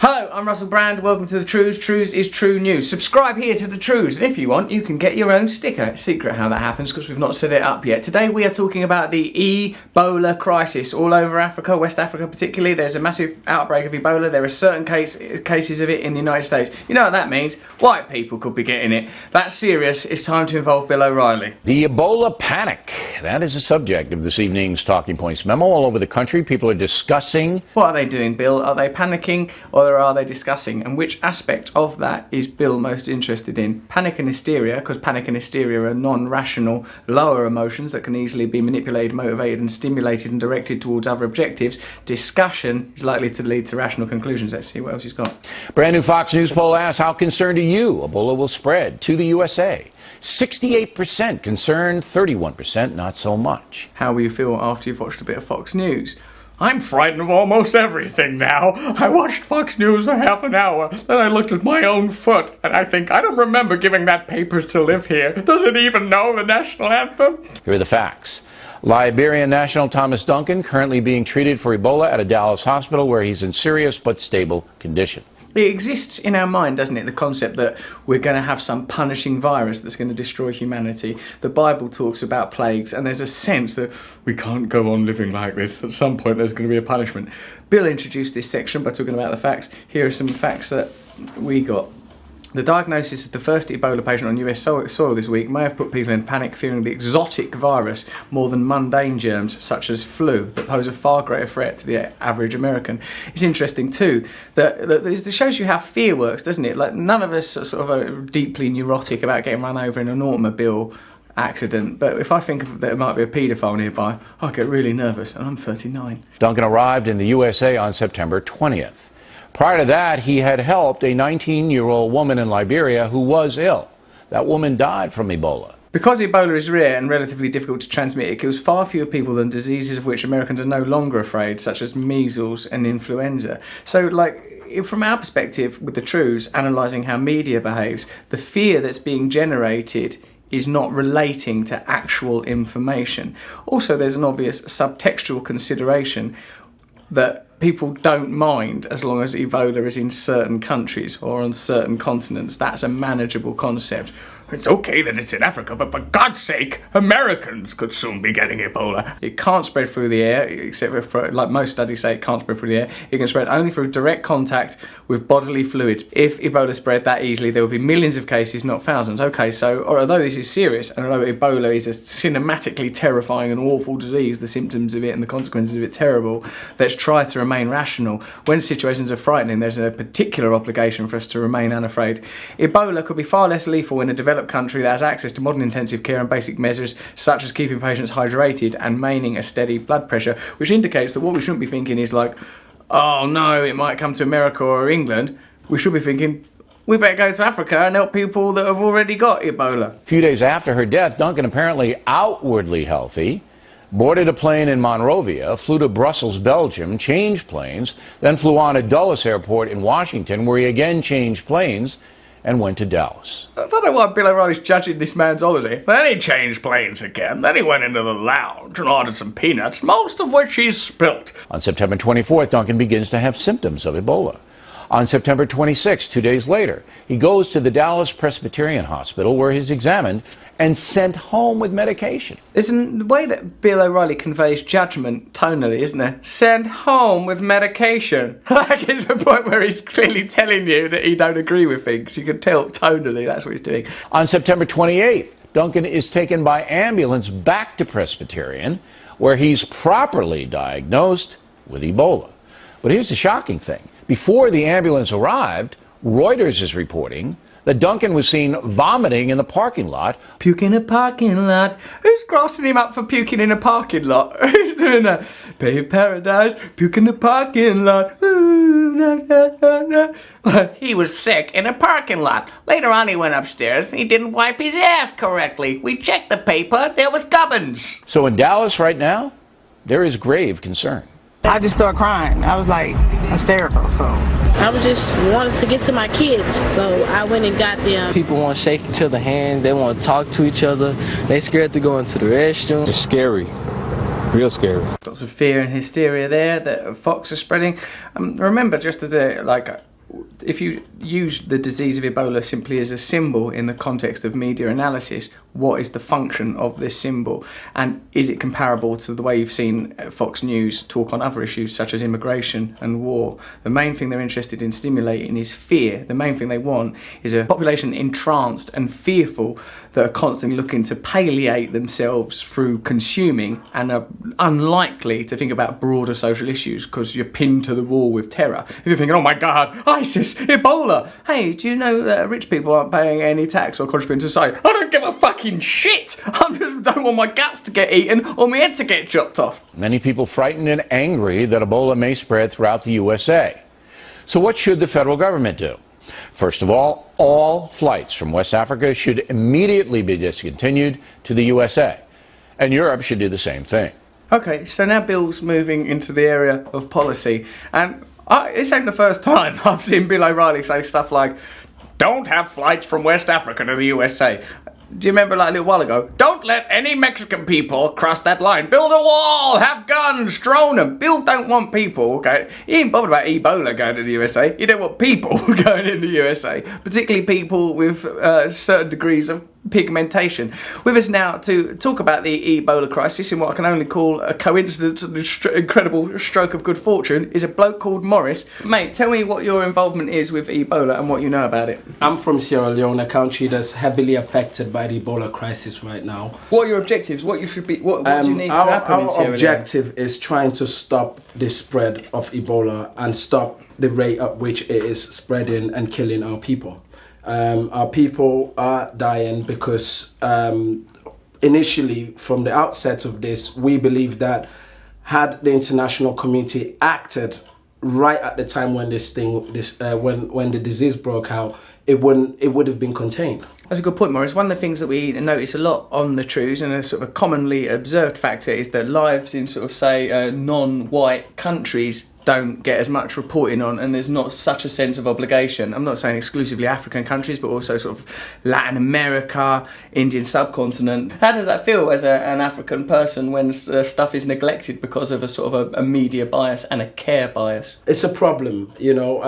Hello, I'm Russell Brand. Welcome to the Trews. Trews is true news. Subscribe here to the Trews, and if you want, you can get your own sticker. It's secret how that happens because we've not set it up yet. Today we are talking about the Ebola crisis all over Africa, West Africa particularly. There's a massive outbreak of Ebola. There are certain cases of it in the United States. You know what that means? White people could be getting it. That's serious. It's time to involve Bill O'Reilly. The Ebola panic. That is the subject of this evening's Talking Points memo. All over the country, people are discussing. What are they doing, Bill? Are they panicking or are they discussing? And which aspect of that is Bill most interested in? Panic and hysteria, because panic and hysteria are non-rational, lower emotions that can easily be manipulated, motivated and stimulated and directed towards other objectives. Discussion is likely to lead to rational conclusions. Let's see what else he's got. Brand new Fox News poll asks, how concerned are you Ebola will spread to the USA? 68% concerned, 31% not so much. How will you feel after you've watched a bit of Fox News? I'm frightened of almost everything now. I watched Fox News for half an hour, then I looked at my own foot, and I think, I don't remember giving that Papers to Live Here. Does it even know the national anthem? Here are the facts. Liberian national Thomas Duncan currently being treated for Ebola at a Dallas hospital where he's in serious but stable condition. It exists in our mind, doesn't it, the concept that we're going to have some punishing virus that's going to destroy humanity. The Bible talks about plagues, and there's a sense that we can't go on living like this. At some point there's going to be a punishment. Bill introduced this section by talking about the facts. Here are some facts that we got. The diagnosis of the first Ebola patient on US soil this week may have put people in panic, fearing the exotic virus more than mundane germs such as flu that pose a far greater threat to the average American. It's interesting too that it shows you how fear works, doesn't it? Like, none of us are deeply neurotic about getting run over in an automobile accident, but if I think that there might be a paedophile nearby, I get really nervous, and I'm 39. Duncan arrived in the USA on September 20th. Prior to that, he had helped a 19-year-old woman in Liberia who was ill. That woman died from Ebola. Because Ebola is rare and relatively difficult to transmit, it kills far fewer people than diseases of which Americans are no longer afraid, such as measles and influenza. So, from our perspective with the Trews, analysing how media behaves, the fear that's being generated is not relating to actual information. Also, there's an obvious subtextual consideration that people don't mind as long as Ebola is in certain countries or on certain continents. That's a manageable concept. It's okay that it's in Africa, but for God's sake, Americans could soon be getting Ebola. It can't spread through the air, except for, like most studies say, it can't spread through the air. It can spread only through direct contact with bodily fluids. If Ebola spread that easily, there would be millions of cases, not thousands. Okay, so although this is serious, and although Ebola is a cinematically terrifying and awful disease, the symptoms of it and the consequences of it terrible, let's try to remain rational. When situations are frightening, there's a particular obligation for us to remain unafraid. Ebola could be far less lethal in a developed country that has access to modern intensive care and basic measures such as keeping patients hydrated and maintaining a steady blood pressure, which indicates that what we shouldn't be thinking is like, oh no, it might come to America or England. We should be thinking, we better go to Africa and help people that have already got Ebola. A few days after her death, Duncan, apparently outwardly healthy, boarded a plane in Monrovia, flew to Brussels, Belgium, changed planes, then flew on to Dulles Airport in Washington, where he again changed planes and went to Dallas. I don't know why Bill O'Reilly's judging this man's holiday. Then he changed planes again. Then he went into the lounge and ordered some peanuts, most of which he spilt. On September 24th, Duncan begins to have symptoms of Ebola. On September 26th, 2 days later, he goes to the Dallas Presbyterian Hospital where he's examined and sent home with medication. Isn't the way that Bill O'Reilly conveys judgment tonally, isn't there? Sent home with medication. Like, it's a point where he's clearly telling you that he don't agree with things. You can tell tonally that's what he's doing. On September 28th, Duncan is taken by ambulance back to Presbyterian, where he's properly diagnosed with Ebola. But here's the shocking thing. Before the ambulance arrived, Reuters is reporting that Duncan was seen vomiting in the parking lot. Puking in a parking lot. Who's grassing him up for puking in a parking lot? Who's doing that? Bay of Paradise, puke in the parking lot. He was sick in a parking lot. Later on he went upstairs. He didn't wipe his ass correctly. We checked the paper. There was gubbins. So in Dallas right now, there is grave concern. I just started crying. I was like hysterical, so. I was just wanted to get to my kids, so I went and got them. People want to shake each other's hands, they want to talk to each other, they scared to go into the restroom. It's scary. Real scary. Lots of fear and hysteria there that Fox are spreading. Remember, just as if you use the disease of Ebola simply as a symbol in the context of media analysis, what is the function of this symbol? And is it comparable to the way you've seen Fox News talk on other issues such as immigration and war? The main thing they're interested in stimulating is fear. The main thing they want is a population entranced and fearful that are constantly looking to palliate themselves through consuming and are unlikely to think about broader social issues because you're pinned to the wall with terror. If you're thinking, oh my God, ISIS, Ebola. Hey, do you know that rich people aren't paying any tax or contributing to society? I don't give a fucking shit. I just don't want my guts to get eaten or my head to get chopped off. Many people frightened and angry that Ebola may spread throughout the USA. So what should the federal government do? First of all flights from West Africa should immediately be discontinued to the USA. And Europe should do the same thing. Okay, so now Bill's moving into the area of policy. And this ain't the first time I've seen Bill O'Reilly say stuff like, don't have flights from West Africa to the USA. Do you remember like a little while ago? Don't let any Mexican people cross that line. Build a wall, have guns, drone them. Bill don't want people, okay? He ain't bothered about Ebola going to the USA. He don't want people going in the USA, particularly people with certain degrees of pigmentation. With us now to talk about the Ebola crisis in what I can only call a coincidence and incredible stroke of good fortune is a bloke called Morris. Mate, tell me what your involvement is with Ebola and what you know about it. I'm from Sierra Leone, a country that's heavily affected by the Ebola crisis right now. What are your objectives? What do you need to happen in Sierra Leone? Our objective is trying to stop the spread of Ebola and stop the rate at which it is spreading and killing our people. Our people are dying because initially, from the outset of this, we believe that had the international community acted right at the time when when the disease broke out, it would have been contained. That's a good point, Maurice. One of the things that we notice a lot on the Trews, and a sort of a commonly observed factor, is that lives in sort of, say, non-white countries don't get as much reporting on, and there's not such a sense of obligation. I'm not saying exclusively African countries, but also sort of Latin America, Indian subcontinent. How does that feel as an African person when stuff is neglected because of a sort of a media bias and a care bias? It's a problem, you know,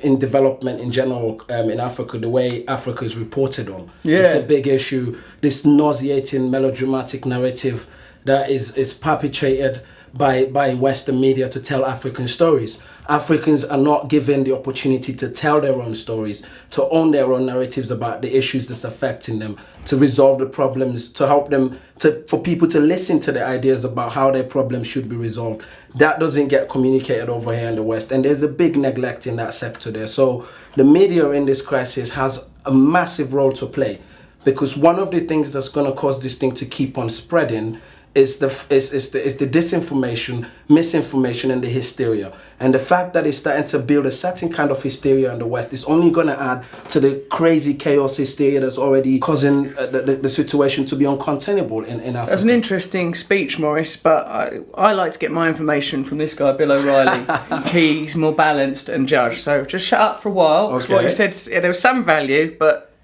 in development in general, in Africa, the way Africa is reported on. Yeah. It's a big issue. This nauseating melodramatic narrative that is perpetrated by Western media to tell African stories. Africans are not given the opportunity to tell their own stories, to own their own narratives about the issues that's affecting them, to resolve the problems, to help them, for people to listen to the ideas about how their problems should be resolved. That doesn't get communicated over here in the West, and there's a big neglect in that sector there. So the media in this crisis has a massive role to play, because one of the things that's going to cause this thing to keep on spreading is the disinformation, misinformation, and the hysteria. And the fact that it's starting to build a certain kind of hysteria in the West is only going to add to the crazy chaos hysteria that's already causing the situation to be uncontainable in Africa. That's an interesting speech, Maurice, but I like to get my information from this guy, Bill O'Reilly. He's more balanced and judged. So just shut up for a while. Okay. What you said, there was some value, but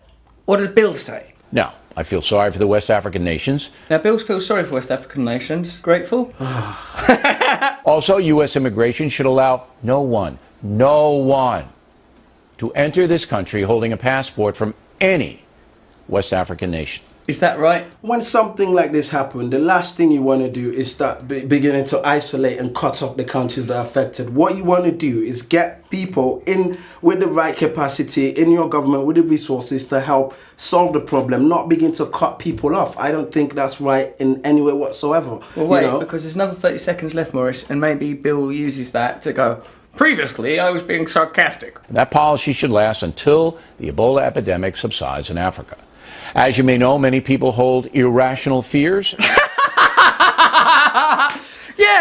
what does Bill say? Now, I feel sorry for the West African nations. Now, Bill feels sorry for West African nations. Grateful? Also, U.S. immigration should allow no one to enter this country holding a passport from any West African nation. Is that right? When something like this happens, the last thing you want to do is start beginning to isolate and cut off the countries that are affected. What you want to do is get people in with the right capacity in your government with the resources to help solve the problem, not begin to cut people off. I don't think that's right in any way whatsoever. Well, wait, because there's another 30 seconds left, Maurice, and maybe Bill uses that to go, previously I was being sarcastic. That policy should last until the Ebola epidemic subsides in Africa. As you may know, many people hold irrational fears. Yeah,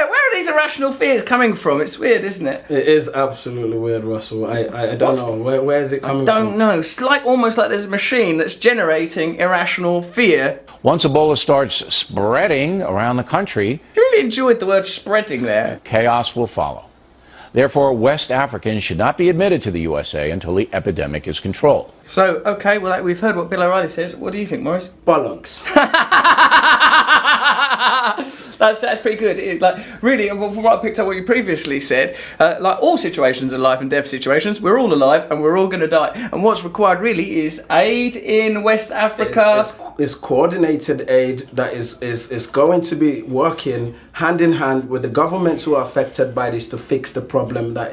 where are these irrational fears coming from? It's weird, isn't it? It is absolutely weird, Russell. I don't know. Where is it coming from? I don't know. It's like almost like there's a machine that's generating irrational fear. Once Ebola starts spreading around the country... I really enjoyed the word spreading there. ...chaos will follow. Therefore, West Africans should not be admitted to the USA until the epidemic is controlled. So, okay, well, we've heard what Bill O'Reilly says. What do you think, Maurice? Bollocks. That's pretty good. Like really, from what I picked up what you previously said, like all situations are life and death situations. We're all alive and we're all going to die. And what's required really is aid in West Africa. It's coordinated aid that is going to be working hand in hand with the governments who are affected by this to fix the problem that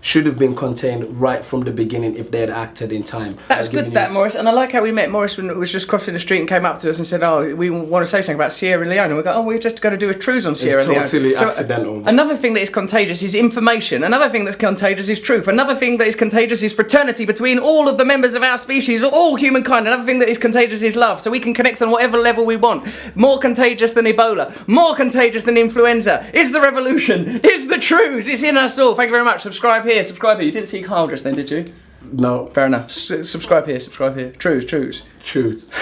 should have been contained right from the beginning if they had acted in time. That's good, Morris. And I like how we met Morris when it was just crossing the street and came up to us and said, "Oh, we want to say something about Sierra Leone." And we go, "Oh, we're just going to do a Trews on Sierra Leone." It's totally accidental. Another thing that is contagious is information. Another thing that's contagious is truth. Another thing that is contagious is fraternity between all of the members of our species, all humankind. Another thing that is contagious is love. So we can connect on whatever level we want. More contagious than Ebola. More contagious than influenza. Is the revolution. Is the Trews. It's in us all. Thank you very much. Subscribe here. Subscribe here. You didn't see Carl just then, did you? No. Fair enough. Subscribe here. Subscribe here. Trews.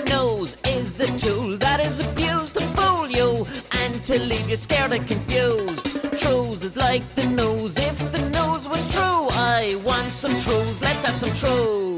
Nose is a tool that is abused to fool you and to leave you scared and confused. Trews is like the nose. If the nose was true, I want some Trews. Let's have some Trews.